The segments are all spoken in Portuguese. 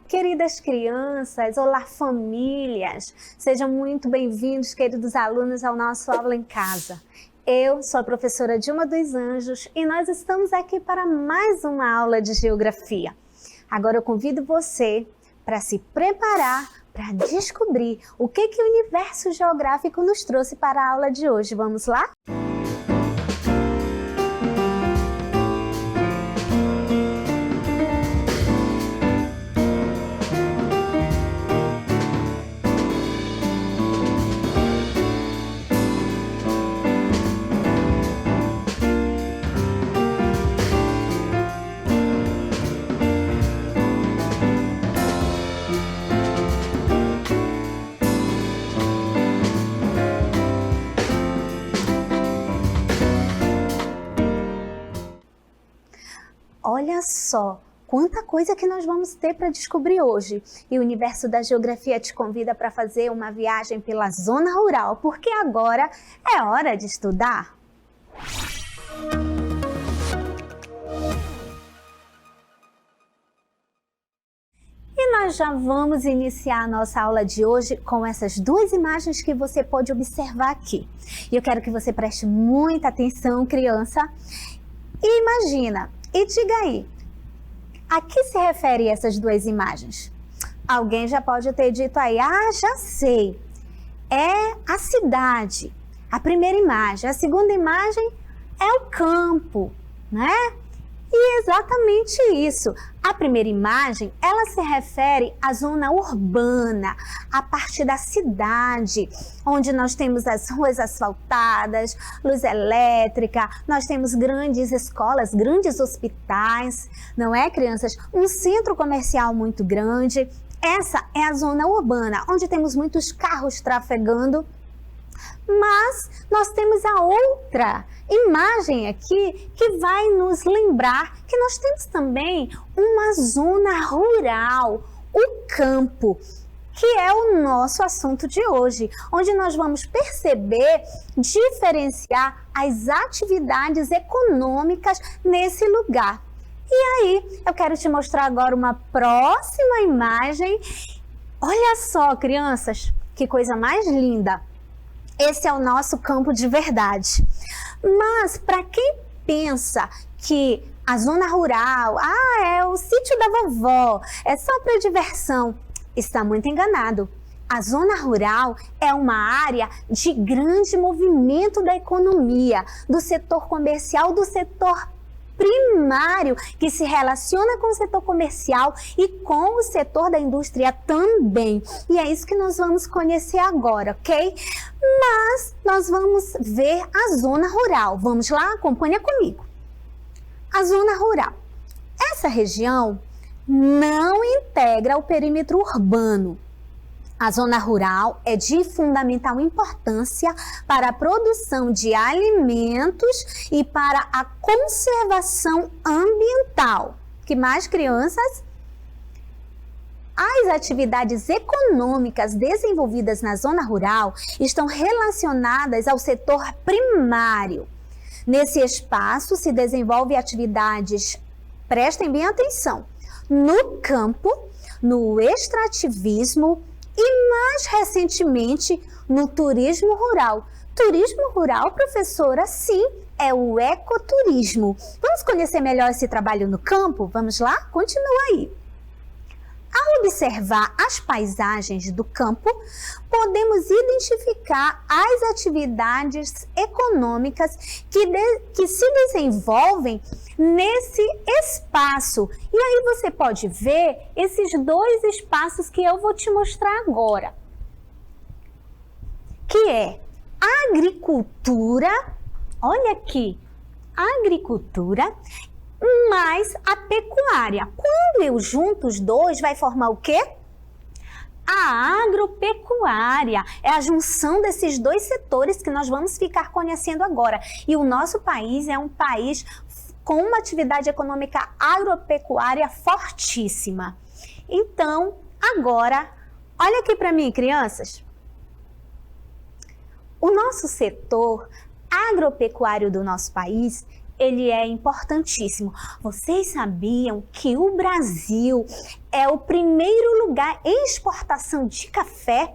Queridas crianças, olá famílias, sejam muito bem-vindos, queridos alunos, ao nosso Aula em Casa. Eu sou a professora Dilma dos Anjos e nós estamos aqui para mais uma aula de Geografia. Agora eu convido você para se preparar para descobrir o que o universo geográfico nos trouxe para a aula de hoje. Vamos lá? Olha só, quanta coisa que nós vamos ter para descobrir hoje. E o Universo da Geografia te convida para fazer uma viagem pela zona rural, porque agora é hora de estudar. E nós já vamos iniciar a nossa aula de hoje com essas duas imagens que você pode observar aqui. E eu quero que você preste muita atenção, criança, e imagina. E diga aí, a que se refere essas duas imagens? Alguém já pode ter dito aí, já sei, é a cidade, a primeira imagem. A segunda imagem é o campo, né? E exatamente isso. A primeira imagem, ela se refere à zona urbana, a parte da cidade, onde nós temos as ruas asfaltadas, luz elétrica, nós temos grandes escolas, grandes hospitais, não é, crianças? Um centro comercial muito grande. Essa é a zona urbana, onde temos muitos carros trafegando. Mas nós temos a outra imagem aqui que vai nos lembrar que nós temos também uma zona rural, o campo, que é o nosso assunto de hoje, onde nós vamos perceber, diferenciar as atividades econômicas nesse lugar. E aí, eu quero te mostrar agora uma próxima imagem. Olha só, crianças, que coisa mais linda! Esse é o nosso campo de verdade. Mas para quem pensa que a zona rural, é o sítio da vovó, é só para diversão, está muito enganado. A zona rural é uma área de grande movimento da economia, do setor comercial, do setor primário, que se relaciona com o setor comercial e com o setor da indústria também. E é isso que nós vamos conhecer agora, ok? Mas nós vamos ver a zona rural. Vamos lá? Acompanha comigo. A zona rural. Essa região não integra o perímetro urbano. A zona rural é de fundamental importância para a produção de alimentos e para a conservação ambiental. Que mais, crianças? As atividades econômicas desenvolvidas na zona rural estão relacionadas ao setor primário. Nesse espaço se desenvolvem atividades, prestem bem atenção, no campo, no extrativismo, e mais recentemente no turismo rural. Turismo rural, professora, sim, é o ecoturismo. Vamos conhecer melhor esse trabalho no campo? Vamos lá? Continua aí. Ao observar as paisagens do campo, podemos identificar as atividades econômicas que se desenvolvem nesse espaço. E aí você pode ver esses dois espaços que eu vou te mostrar agora, que é a agricultura, olha aqui, agricultura, mais a pecuária. Quando eu junto os dois, vai formar o quê? A agropecuária. É a junção desses dois setores que nós vamos ficar conhecendo agora. E o nosso país é um país com uma atividade econômica agropecuária fortíssima. Então, agora, olha aqui para mim, crianças. O nosso setor agropecuário do nosso país ele é importantíssimo. Vocês sabiam que o Brasil é o primeiro lugar em exportação de café?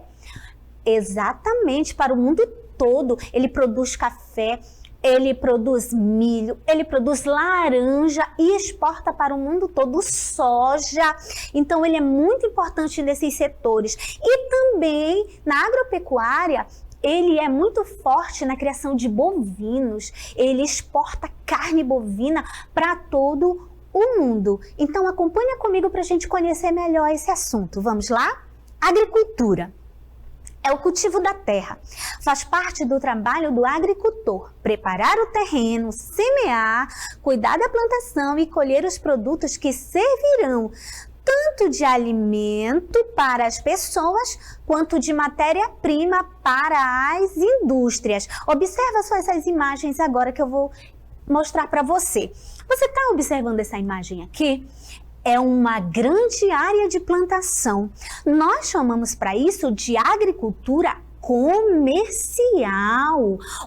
Exatamente, para o mundo todo. Ele produz café, ele produz milho, ele produz laranja e exporta para o mundo todo soja. Então, ele é muito importante nesses setores. E também na agropecuária, ele é muito forte na criação de bovinos. Ele exporta carne bovina para todo o mundo. Então, acompanha comigo para a gente conhecer melhor esse assunto. Vamos lá? Agricultura é o cultivo da terra. Faz parte do trabalho do agricultor. Preparar o terreno, semear, cuidar da plantação e colher os produtos que servirão tanto de alimento para as pessoas, quanto de matéria-prima para as indústrias. Observa só essas imagens agora que eu vou mostrar para você. Você está observando essa imagem aqui? É uma grande área de plantação. Nós chamamos para isso de agricultura comercial,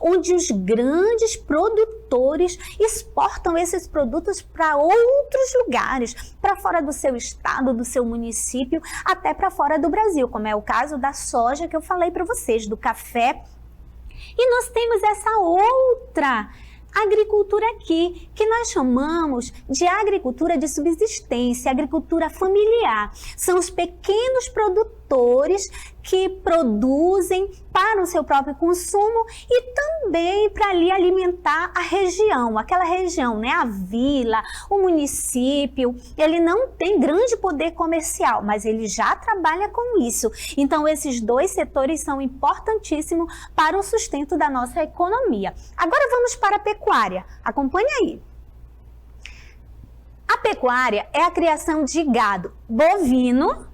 onde os grandes produtores exportam esses produtos para outros lugares, para fora do seu estado, do seu município, até para fora do Brasil, como é o caso da soja que eu falei para vocês, do café. E nós temos essa outra agricultura aqui, que nós chamamos de agricultura de subsistência, agricultura familiar. São os pequenos produtores que produzem para o seu próprio consumo e também para ali alimentar a região, aquela região, né? A vila, o município. Ele não tem grande poder comercial, mas ele já trabalha com isso. Então, esses dois setores são importantíssimos para o sustento da nossa economia. Agora vamos para a pecuária. Acompanhe aí. A pecuária é a criação de gado bovino,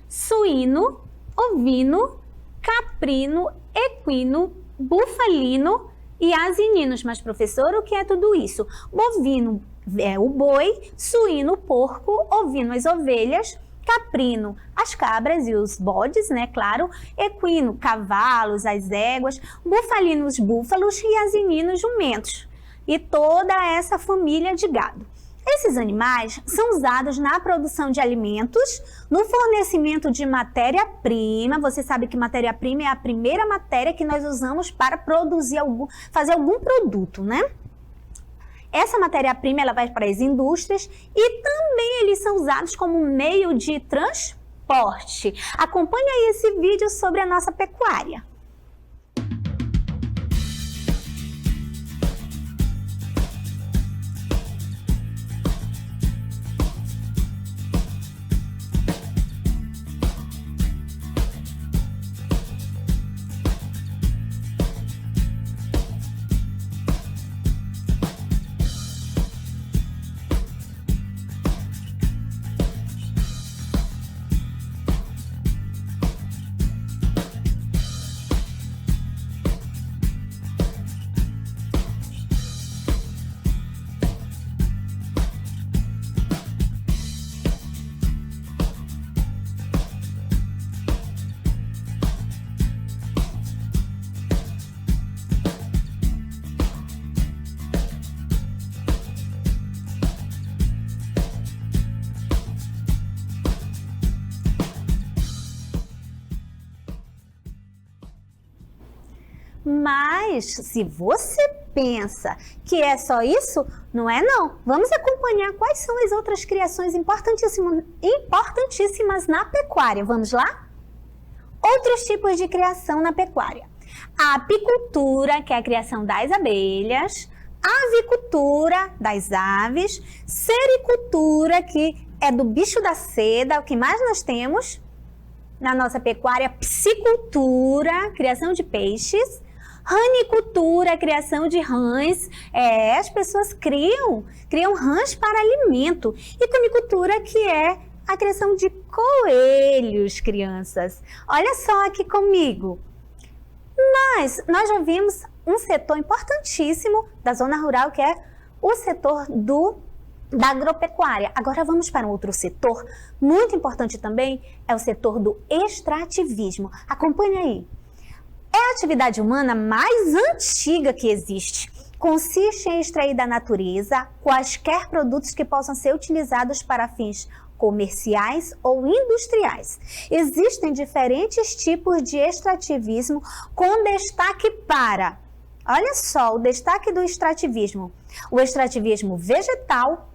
suíno, ovino, caprino, equino, bufalino e asininos. Mas, professor, o que é tudo isso? Bovino é o boi, suíno o porco, ovino as ovelhas, caprino as cabras e os bodes, né, claro, equino, cavalos, as éguas, bufalino os búfalos e asinino os jumentos. E toda essa família de gado. Esses animais são usados na produção de alimentos, no fornecimento de matéria-prima. Você sabe que matéria-prima é a primeira matéria que nós usamos para produzir fazer algum produto, né? Essa matéria-prima ela vai para as indústrias e também eles são usados como meio de transporte. Acompanhe aí esse vídeo sobre a nossa pecuária. Mas se você pensa que é só isso, não é não. Vamos acompanhar quais são as outras criações importantíssimas na pecuária. Vamos lá? Outros tipos de criação na pecuária. A apicultura, que é a criação das abelhas, a avicultura, das aves, sericultura, que é do bicho da seda. O que mais nós temos na nossa pecuária? Piscicultura, criação de peixes. Ranicultura, criação de rãs. As pessoas criam rãs para alimento. E cunicultura, que é a criação de coelhos, crianças. Olha só aqui comigo. Nós já vimos um setor importantíssimo da zona rural, que é o setor da agropecuária. Agora vamos para um outro setor muito importante também, é o setor do extrativismo. Acompanhe aí. É a atividade humana mais antiga que existe. consiste em extrair da natureza quaisquer produtos que possam ser utilizados para fins comerciais ou industriais. Existem diferentes tipos de extrativismo com destaque para, olha só, o destaque do extrativismo: o extrativismo vegetal,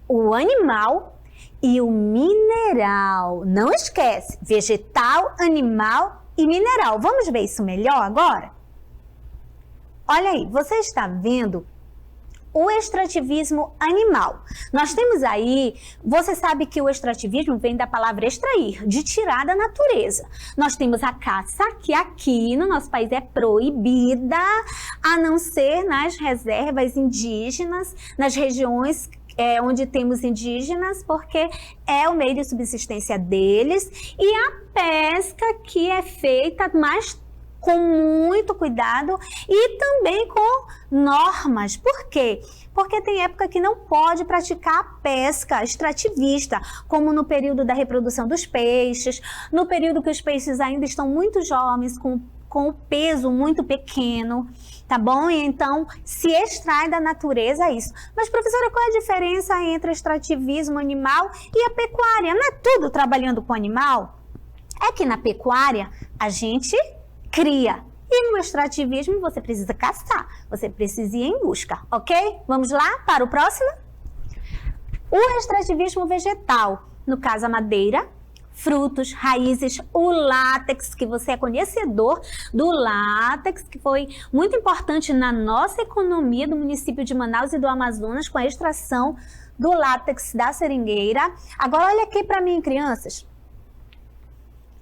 o animal e o mineral. Não esquece, vegetal, animal e mineral. Vamos ver isso melhor agora? Olha aí, você está vendo o extrativismo animal. Nós temos aí, você sabe que o extrativismo vem da palavra extrair, de tirar da natureza. Nós temos a caça, que aqui no nosso país é proibida, a não ser nas reservas indígenas, nas regiões onde temos indígenas, porque é o meio de subsistência deles, e a pesca que é feita mais com muito cuidado e também com normas. Por quê? Porque tem época que não pode praticar a pesca extrativista, como no período da reprodução dos peixes, no período que os peixes ainda estão muito jovens, com o peso muito pequeno, tá bom? E então se extrai da natureza isso. Mas, professora, qual é a diferença entre o extrativismo animal e a pecuária? Não é tudo trabalhando com animal? É que na pecuária a gente cria. E no extrativismo você precisa caçar, você precisa ir em busca, ok? Vamos lá para o próximo? O extrativismo vegetal, no caso a madeira, frutos, raízes, o látex, que você é conhecedor do látex, que foi muito importante na nossa economia do município de Manaus e do Amazonas, com a extração do látex da seringueira. Agora olha aqui para mim, crianças.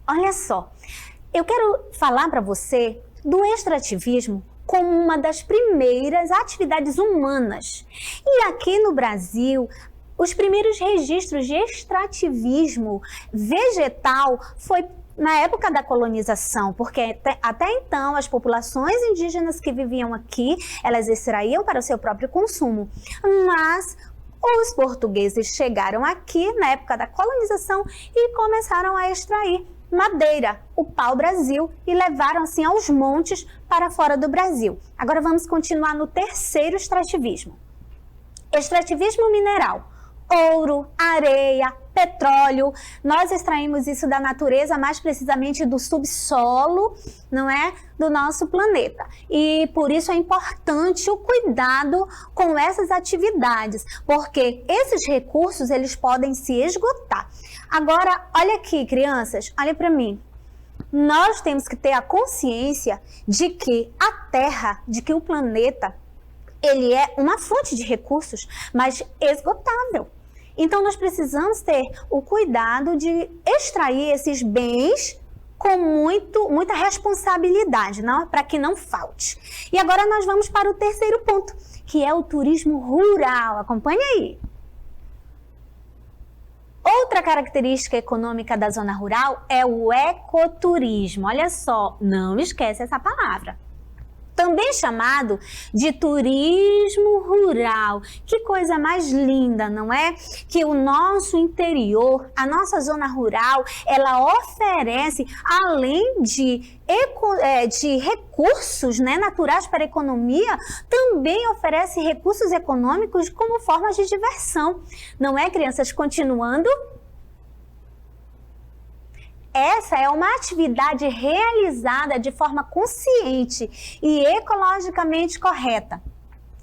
Olha só. Eu quero falar para você do extrativismo como uma das primeiras atividades humanas. E aqui no Brasil, os primeiros registros de extrativismo vegetal foi na época da colonização, porque até então as populações indígenas que viviam aqui, elas extraíam para o seu próprio consumo. Mas os portugueses chegaram aqui na época da colonização e começaram a extrair madeira, o pau-brasil, e levaram assim aos montes para fora do Brasil. Agora vamos continuar no terceiro extrativismo. Extrativismo mineral. Ouro, areia, petróleo, nós extraímos isso da natureza, mais precisamente do subsolo, não é? Do nosso planeta. E por isso é importante o cuidado com essas atividades, porque esses recursos, eles podem se esgotar. Agora, olha aqui, crianças, olha para mim. Nós temos que ter a consciência de que a Terra, de que o planeta, ele é uma fonte de recursos, mas esgotável. Então, nós precisamos ter o cuidado de extrair esses bens com muita responsabilidade, para que não falte. E agora nós vamos para o terceiro ponto, que é o turismo rural. Acompanha aí. Outra característica econômica da zona rural é o ecoturismo. Olha só, não esquece essa palavra. Também chamado de turismo rural. Que coisa mais linda, não é? Que o nosso interior, a nossa zona rural, ela oferece, além de recursos, né, naturais para a economia, também oferece recursos econômicos como formas de diversão. Não é, crianças? Continuando. Essa é uma atividade realizada de forma consciente e ecologicamente correta,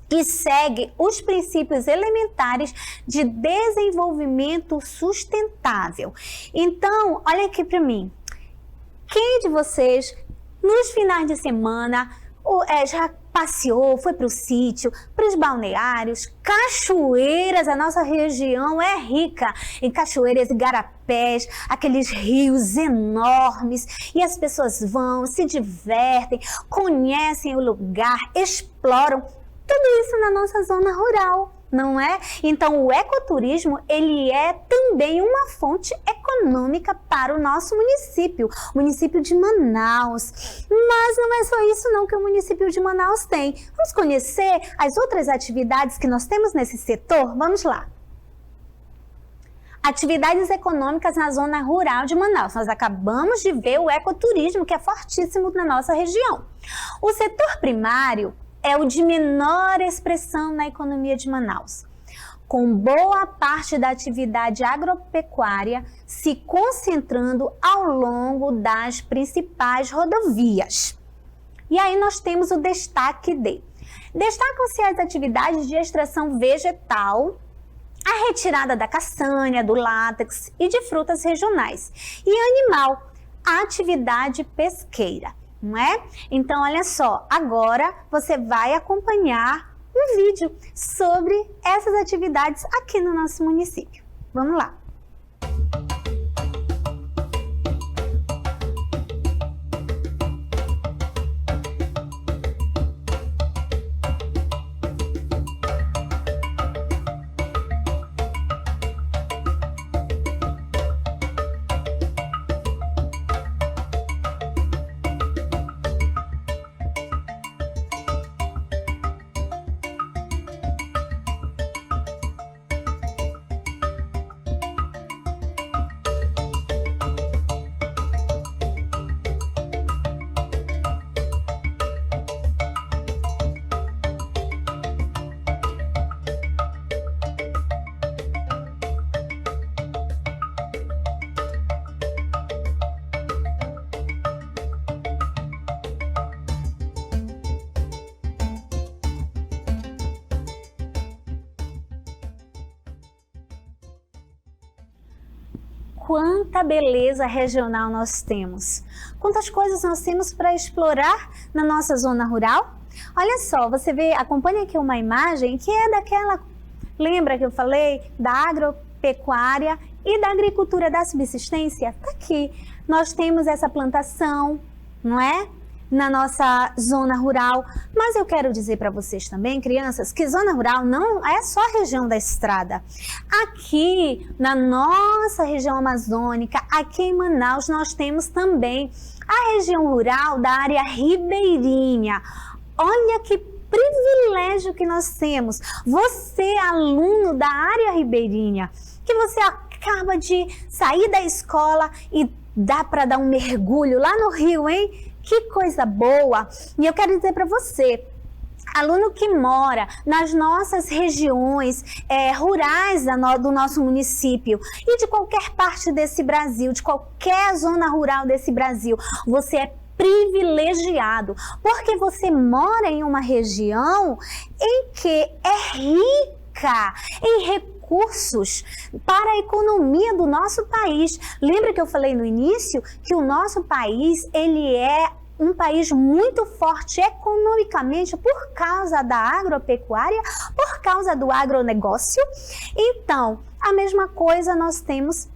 que segue os princípios elementares de desenvolvimento sustentável. Então, olha aqui para mim. Quem de vocês, nos finais de semana, já passeou, foi para o sítio, para os balneários, cachoeiras? A nossa região é rica em cachoeiras e igarapés, aqueles rios enormes, e as pessoas vão, se divertem, conhecem o lugar, exploram, tudo isso na nossa zona rural, não é? Então, o ecoturismo, ele é também uma fonte econômica para o nosso município, o município de Manaus. Mas não é só isso não que o município de Manaus tem. Vamos conhecer as outras atividades que nós temos nesse setor? Vamos lá. Atividades econômicas na zona rural de Manaus. Nós acabamos de ver o ecoturismo, que é fortíssimo na nossa região. O setor primário é o de menor expressão na economia de Manaus, com boa parte da atividade agropecuária se concentrando ao longo das principais rodovias. E aí nós temos o destaque de: destacam-se as atividades de extração vegetal, a retirada da castanha, do látex e de frutas regionais, e animal, a atividade pesqueira, não é? Então, olha só, agora você vai acompanhar um vídeo sobre essas atividades aqui no nosso município. Vamos lá! Quanta beleza regional nós temos! Quantas coisas nós temos para explorar na nossa zona rural? Olha só, você vê, acompanha aqui uma imagem que é daquela, lembra que eu falei da agropecuária e da agricultura da subsistência? Tá aqui, nós temos essa plantação, não é? Na nossa zona rural, mas eu quero dizer para vocês também, crianças, que zona rural não é só a região da estrada. Aqui na nossa região amazônica, aqui em Manaus, nós temos também a região rural da área ribeirinha. Olha que privilégio que nós temos. Você, aluno da área ribeirinha, que você acaba de sair da escola e dá para dar um mergulho lá no rio, hein? Que coisa boa! E eu quero dizer para você, aluno que mora nas nossas regiões rurais do nosso município e de qualquer parte desse Brasil, de qualquer zona rural desse Brasil, você é privilegiado, porque você mora em uma região em que é rica em recursos para a economia do nosso país. Lembra que eu falei no início que o nosso país, ele é um país muito forte economicamente por causa da agropecuária, por causa do agronegócio? Então, a mesma coisa nós temos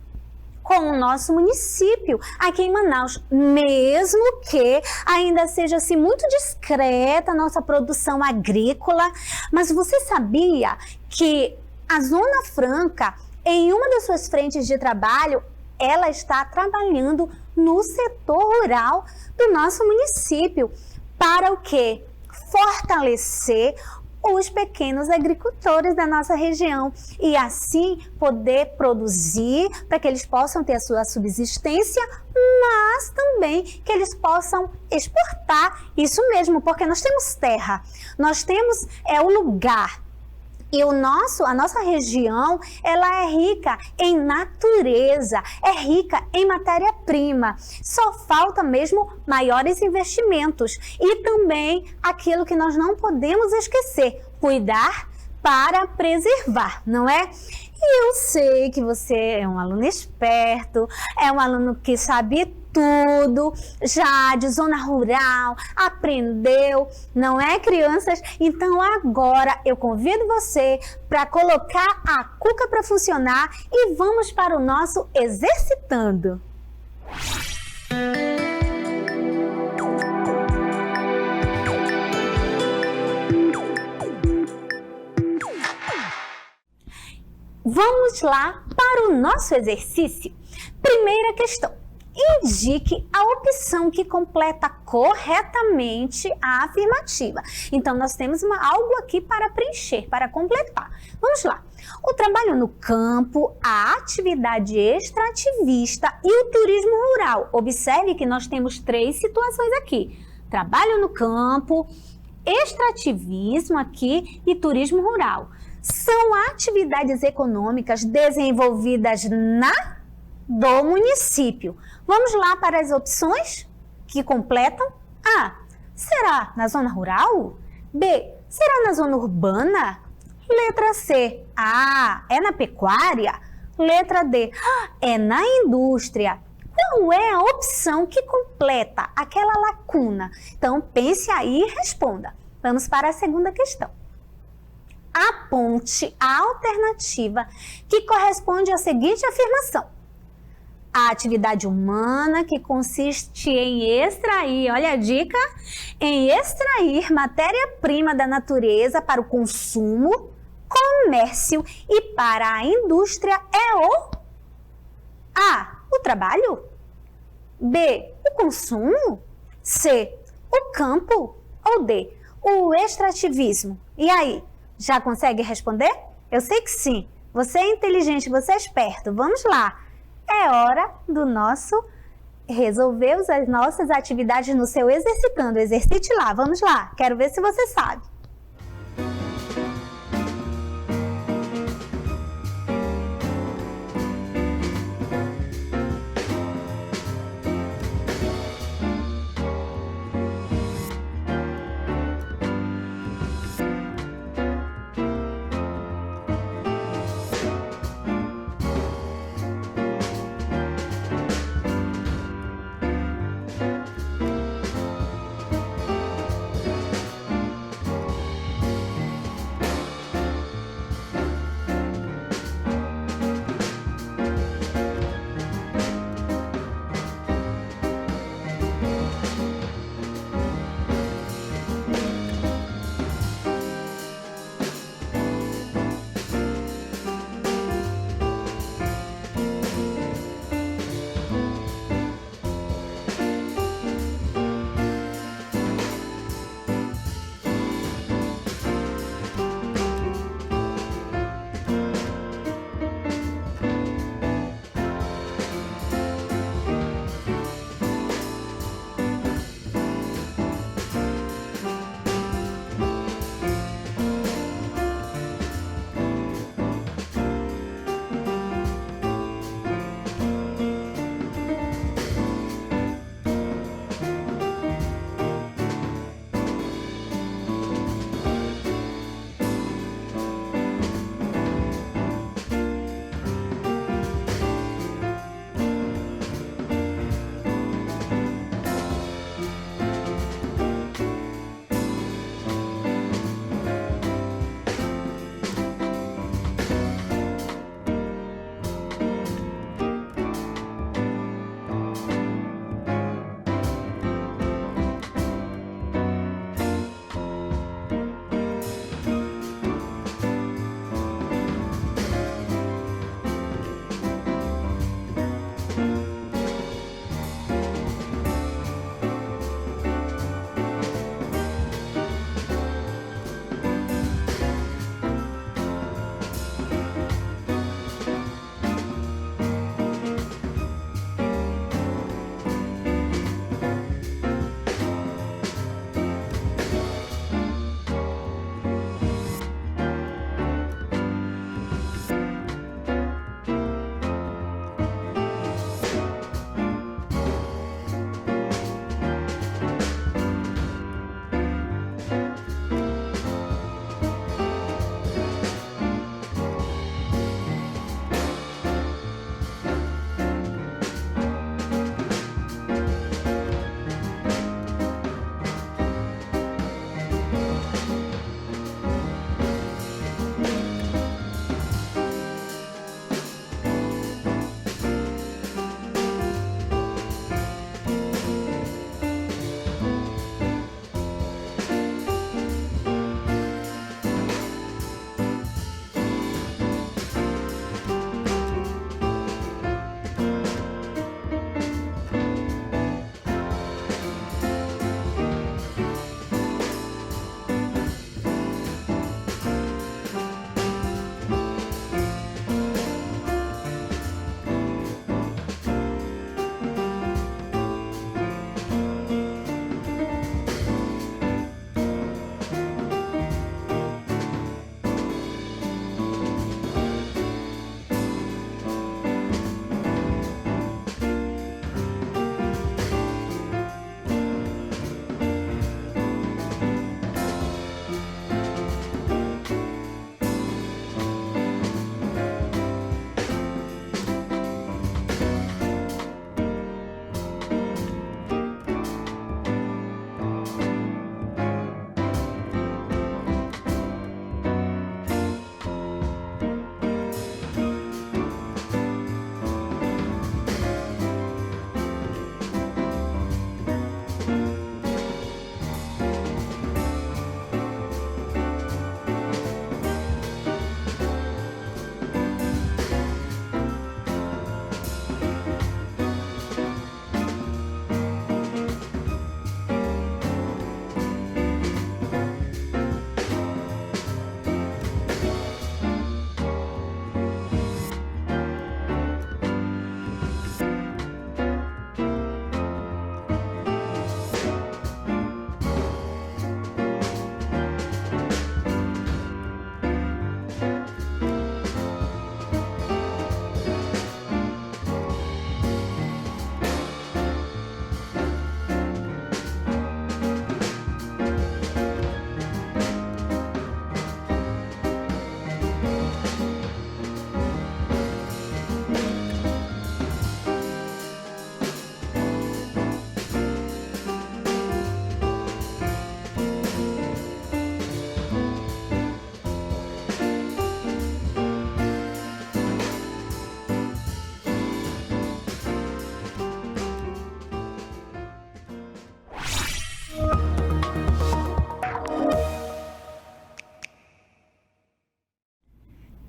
com o nosso município aqui em Manaus, mesmo que ainda seja assim muito discreta a nossa produção agrícola, mas você sabia que a Zona Franca, em uma das suas frentes de trabalho, ela está trabalhando no setor rural do nosso município. Para o quê? Fortalecer os pequenos agricultores da nossa região e assim poder produzir para que eles possam ter a sua subsistência, mas também que eles possam exportar. Isso mesmo, porque nós temos terra, nós temos o lugar. E a nossa região, ela é rica em natureza, é rica em matéria-prima. Só falta mesmo maiores investimentos. E também aquilo que nós não podemos esquecer, cuidar para preservar, não é? E eu sei que você é um aluno esperto, é um aluno que sabe tudo, já de zona rural, aprendeu, não é, crianças? Então agora eu convido você para colocar a cuca para funcionar e vamos para o nosso Exercitando. Vamos lá para o nosso exercício. Primeira questão. Indique a opção que completa corretamente a afirmativa. Então, nós temos algo aqui para preencher, para completar. Vamos lá. O trabalho no campo, a atividade extrativista e o turismo rural. Observe que nós temos 3 situações aqui. Trabalho no campo, extrativismo aqui e turismo rural. São atividades econômicas desenvolvidas do município. Vamos lá para as opções que completam. A. Será na zona rural? B. Será na zona urbana? Letra C. A. É na pecuária? Letra D. É na indústria. Qual é a opção que completa aquela lacuna? Então, pense aí e responda. Vamos para a segunda questão. Aponte a alternativa que corresponde à seguinte afirmação. A atividade humana que consiste em extrair, olha a dica, em extrair matéria-prima da natureza para o consumo, comércio e para a indústria é o A. O trabalho? B. O consumo? C. O campo? Ou D. O extrativismo? E aí, já consegue responder? Eu sei que sim. Você é inteligente, você é esperto. Vamos lá. É hora do nosso resolver as nossas atividades no seu exercitando. Exercite lá. Vamos lá. Quero ver se você sabe.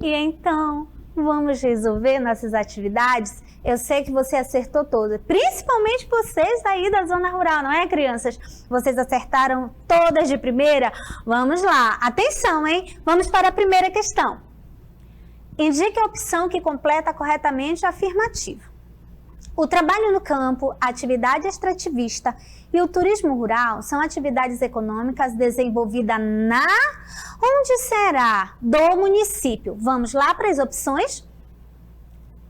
E então, vamos resolver nossas atividades? Eu sei que você acertou todas, principalmente vocês aí da zona rural, não é, crianças? Vocês acertaram todas de primeira? Vamos lá, atenção, hein? Vamos para a primeira questão. Indique a opção que completa corretamente a afirmativa. O trabalho no campo, a atividade extrativista e o turismo rural são atividades econômicas desenvolvidas onde será? Do município. Vamos lá para as opções?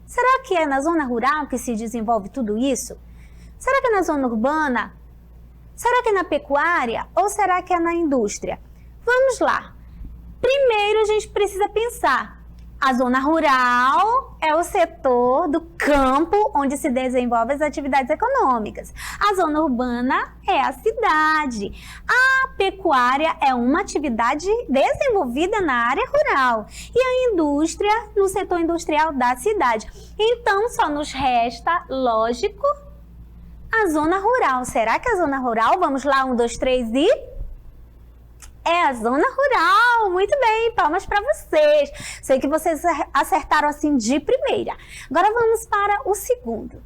Será que é na zona rural que se desenvolve tudo isso? Será que é na zona urbana? Será que é na pecuária? Ou será que é na indústria? Vamos lá. Primeiro a gente precisa pensar. A zona rural é o setor do campo onde se desenvolvem as atividades econômicas. A zona urbana é a cidade. A pecuária é uma atividade desenvolvida na área rural. E a indústria no setor industrial da cidade. Então, só nos resta, lógico, a zona rural. Será que é a zona rural? Vamos lá, 1, 2, 3 e... É a zona rural, muito bem, palmas para vocês. Sei que vocês acertaram assim de primeira. Agora vamos para o segundo.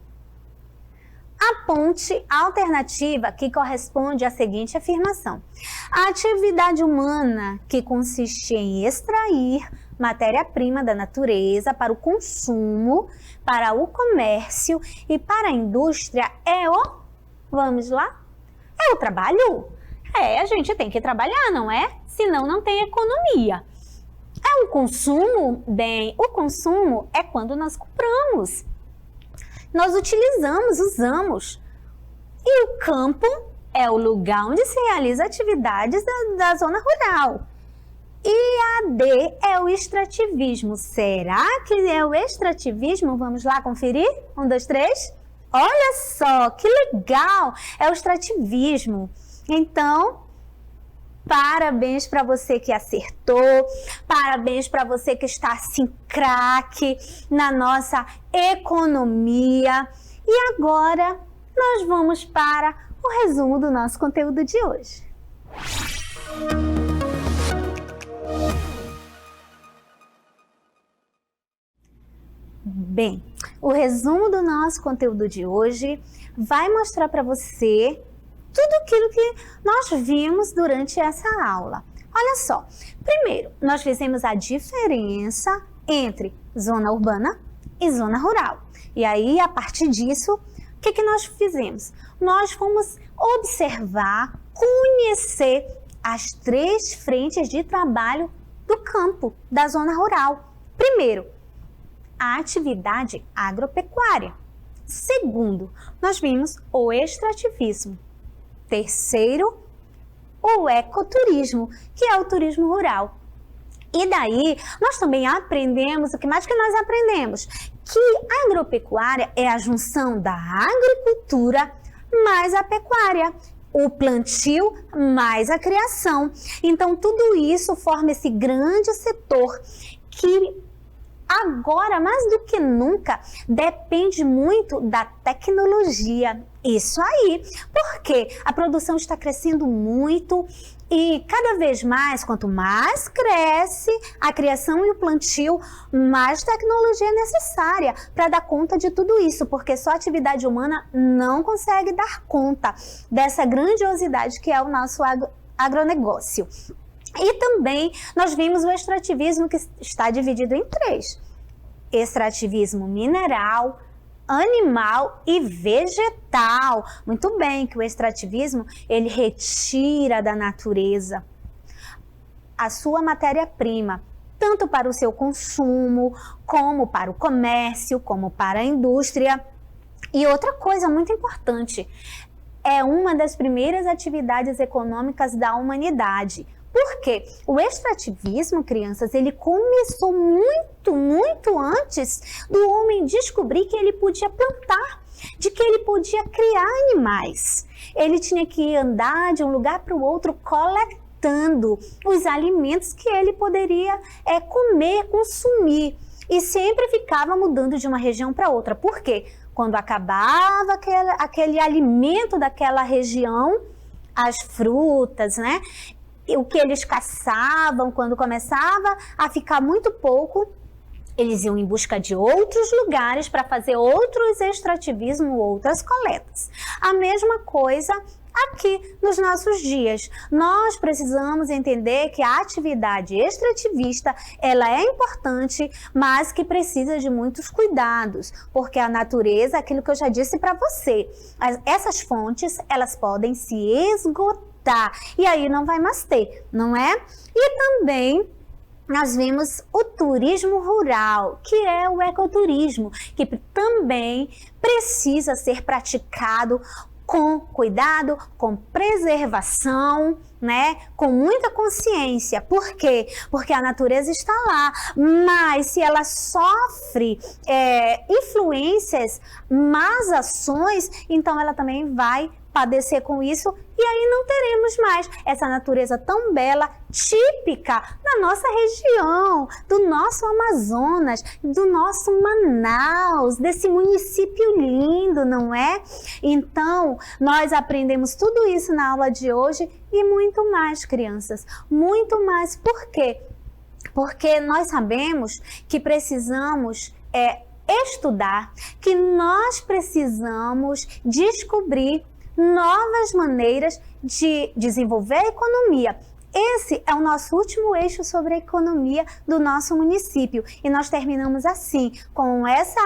Aponte a alternativa que corresponde à seguinte afirmação. A atividade humana que consiste em extrair matéria-prima da natureza para o consumo, para o comércio e para a indústria é o... Vamos lá? É o trabalho. A gente tem que trabalhar, não é? Senão não tem economia. É um consumo? Bem, o consumo é quando nós compramos. Nós utilizamos, usamos. E o campo é o lugar onde se realiza atividades da zona rural. E a D é o extrativismo. Será que é o extrativismo? Vamos lá conferir? 1, 2, 3. Olha só, que legal! É o extrativismo. Então, parabéns para você que acertou, parabéns para você que está assim craque na nossa economia. E agora nós vamos para o resumo do nosso conteúdo de hoje. Bem, o resumo do nosso conteúdo de hoje vai mostrar para você tudo aquilo que nós vimos durante essa aula. Olha só, primeiro, nós fizemos a diferença entre zona urbana e zona rural. E aí, a partir disso, o que nós fizemos? Nós fomos observar, conhecer as 3 frentes de trabalho do campo, da zona rural. Primeiro, a atividade agropecuária. Segundo, nós vimos o extrativismo. Terceiro, o ecoturismo, que é o turismo rural. E daí, nós também aprendemos, o que mais que nós aprendemos? Que a agropecuária é a junção da agricultura mais a pecuária, o plantio mais a criação. Então, tudo isso forma esse grande setor que agora, mais do que nunca, depende muito da tecnologia. Isso aí, porque a produção está crescendo muito e cada vez mais, quanto mais cresce a criação e o plantio, mais tecnologia é necessária para dar conta de tudo isso, porque só a atividade humana não consegue dar conta dessa grandiosidade que é o nosso agronegócio. E também nós vimos o extrativismo, que está dividido em 3. Extrativismo mineral, animal e vegetal. Muito bem, que o extrativismo, ele retira da natureza a sua matéria-prima, tanto para o seu consumo, como para o comércio, como para a indústria. E outra coisa muito importante, é uma das primeiras atividades econômicas da humanidade. Por quê? O extrativismo, crianças, ele começou muito antes do homem descobrir que ele podia plantar, de que ele podia criar animais. Ele tinha que andar de um lugar para o outro coletando os alimentos que ele poderia comer, consumir. E sempre ficava mudando de uma região para outra. Por quê? Quando acabava aquele alimento daquela região, as frutas, né? O que eles caçavam, quando começava a ficar muito pouco, Eles iam em busca de outros lugares para fazer outros extrativismos, outras coletas. A mesma coisa aqui nos nossos dias. Nós precisamos entender que a atividade extrativista, ela é importante, mas que precisa de muitos cuidados, porque a natureza, aquilo que eu já disse para você, essas fontes, elas podem se esgotar e aí não vai mais ter, não é? E também nós vimos o turismo rural, que é o ecoturismo, que também precisa ser praticado com cuidado, com preservação, né? Com muita consciência. Por quê? Porque a natureza está lá, mas se ela sofre influências, más ações, então ela também vai padecer com isso e aí não teremos mais essa natureza tão bela, típica da nossa região, do nosso Amazonas, do nosso Manaus, desse município lindo, não é? Então, nós aprendemos tudo isso na aula de hoje e muito mais, crianças, muito mais. Por quê? Porque nós sabemos que precisamos estudar, que nós precisamos descobrir novas maneiras de desenvolver a economia. Esse é o nosso último eixo sobre a economia do nosso município e nós terminamos assim, com essa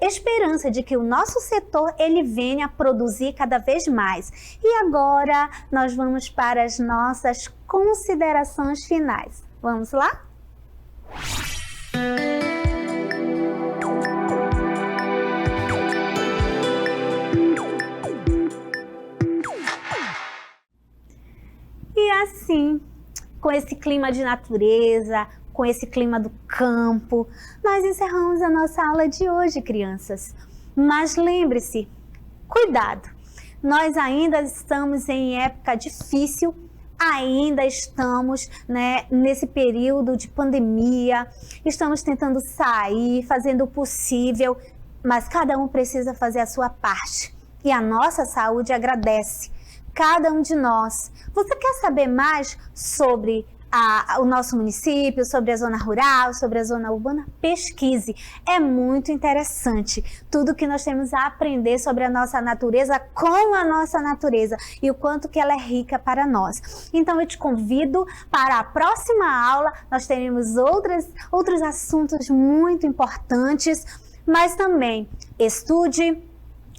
esperança de que o nosso setor ele venha a produzir cada vez mais. E agora nós vamos para as nossas considerações finais. Vamos lá? E assim, com esse clima de natureza, com esse clima do campo, nós encerramos a nossa aula de hoje, crianças. Mas lembre-se, cuidado, nós ainda estamos em época difícil, ainda estamos, né, nesse período de pandemia, estamos tentando sair, fazendo o possível, mas cada um precisa fazer a sua parte. E a nossa saúde agradece. Cada um de nós. Você quer saber mais sobre o nosso município, sobre a zona rural, sobre a zona urbana? Pesquise. É muito interessante tudo que nós temos a aprender sobre a nossa natureza com a nossa natureza e o quanto que ela é rica para nós. Então eu te convido para a próxima aula. Nós teremos outros assuntos muito importantes, mas também estude,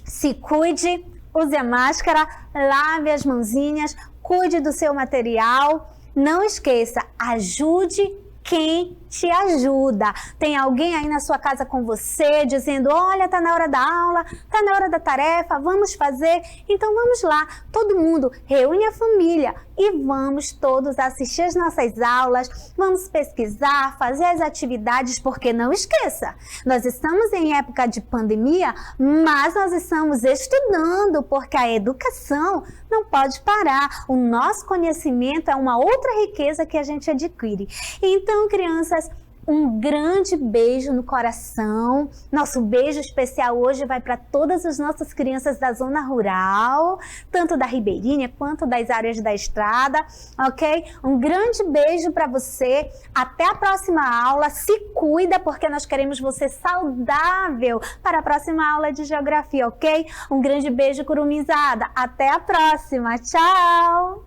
se cuide, use a máscara, lave as mãozinhas, cuide do seu material. Não esqueça, ajude quem te ajuda. Tem alguém aí na sua casa com você dizendo, olha, tá na hora da aula, tá na hora da tarefa, vamos fazer. Então vamos lá, todo mundo reúne a família e vamos todos assistir as nossas aulas, vamos pesquisar, fazer as atividades, porque não esqueça, nós estamos em época de pandemia, mas nós estamos estudando, porque a educação não pode parar. O nosso conhecimento é uma outra riqueza que a gente adquire. Então, crianças, um grande beijo no coração. Nosso beijo especial hoje vai para todas as nossas crianças da zona rural, tanto da Ribeirinha quanto das áreas da estrada, ok? Um grande beijo para você. Até a próxima aula. Se cuida, porque nós queremos você saudável para a próxima aula de geografia, ok? Um grande beijo, curumizada. Até a próxima. Tchau!